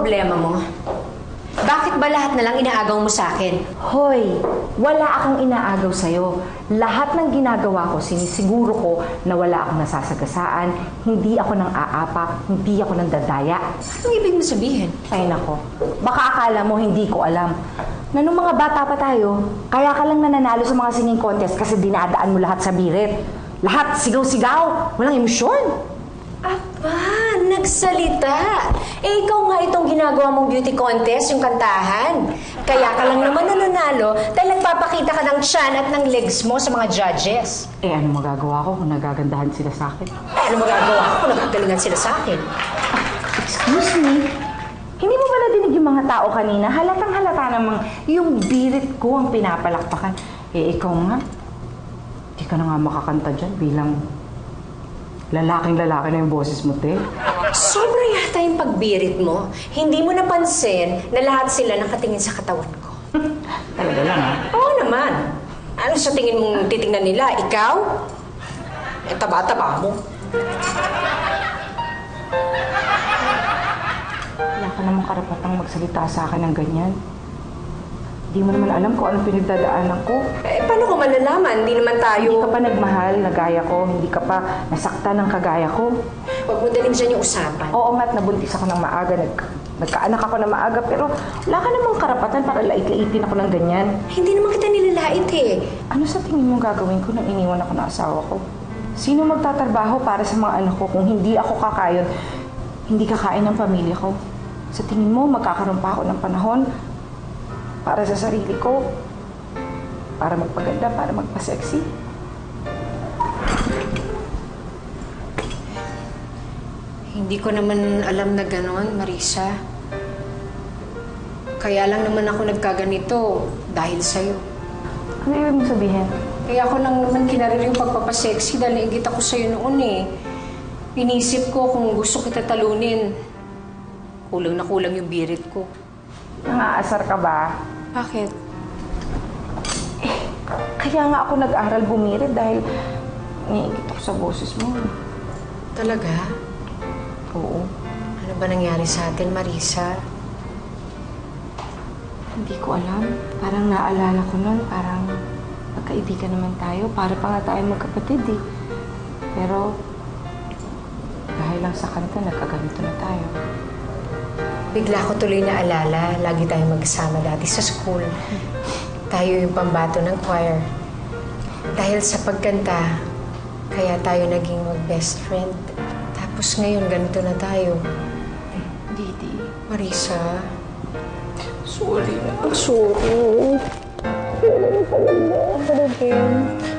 problema mo? Bakit ba lahat na lang inaagaw mo sa akin? Hoy, wala akong inaagaw sa'yo. Lahat ng ginagawa ko, sinisiguro ko na wala akong nasasagasaan, hindi ako nang aapa, hindi ako nang dadaya. Anong ibig mo sabihin? Ay nako, baka akala mo hindi ko alam na nung mga bata pa tayo, kaya ka lang nananalo sa mga singing contest kasi dinadaan mo lahat sa birit. Lahat sigaw-sigaw, walang emosyon. Aba, nagsalita. Eh, ikaw nga itong ginagawa mong beauty contest, yung kantahan. Kaya ka lang naman nananalo dahil nagpapakita ka ng tiyan at ng legs mo sa mga judges. Eh, ano magagawa ko kung nagagandahan sila sa akin? Eh, ano magagawa ko kung nagagalingan sila sa akin? Excuse me? Hindi mo ba nadinig yung mga tao kanina? Halatang halata namang yung birit ko ang pinapalakpakan. Eh, ikaw nga, di ka na nga makakanta dyan bilang lalaking-lalaki na yung boses mo, te. Sobra yata yung pagbirit mo. Hindi mo napansin na lahat sila nakatingin sa katawan ko. Talaga lang, ha? Oo naman. Ano sa tingin mong titingnan nila? Ikaw? Eh, taba-taba mo. Wala ka namang karapatang magsalita sa akin ng ganyan. Hindi mo naman alam kung anong pinagdadaanan ko. Eh, paano ko malalaman? Hindi naman tayo... Hindi ka pa nagmahal na gaya ko. Hindi ka pa nasaktan ng kagaya ko. Huwag mo dalhin dyan yung usapan. Oo nga't nabuntis ako ng maaga. Nagkaanak ako ng maaga. Pero wala ka namang karapatan para lait-laitin ako ng ganyan. Hindi naman kita nilalait eh. Ano sa tingin mong gagawin ko nang iniwan ako ng asawa ko? Sino magtatrabaho para sa mga anak ko kung hindi ako kakayon, hindi kakain ng pamilya ko? Sa tingin mo, magkakaroon pa ako ng panahon para sa sarili ko, para magpaganda, para magpa-sexy. Hindi ko naman alam na gano'n, Marisa. Kaya lang naman ako nagkaganito dahil sa'yo. Ano ibig mong sabihin? Kaya ako lang naman kinarir yung pagpapasexy dahil naigit ako sa'yo noon eh. Inisip ko kung gusto kita talunin. Kulang na kulang yung birit ko. Nangaasar ka ba? Bakit? Kaya nga ako nag-aral bumirit dahil niigit ako sa boses mo. Talaga? Oo. Ano ba nangyari sa atin, Marisa? Hindi ko alam. Parang naalala ko nun, parang magkaibigan naman tayo. Para pa nga tayo magkapatid eh. Pero dahil lang sa kanta, nagkaganito na tayo. Bigla ko tuloy na alala. Lagi tayong magkasama dati sa school. Tayo yung pambato ng choir. Dahil sa pagkanta, kaya tayo naging mag-best friend. Tapos ngayon, ganito na tayo. Didi. Marisa. Sorry na. Sorry. Sorry na talaga.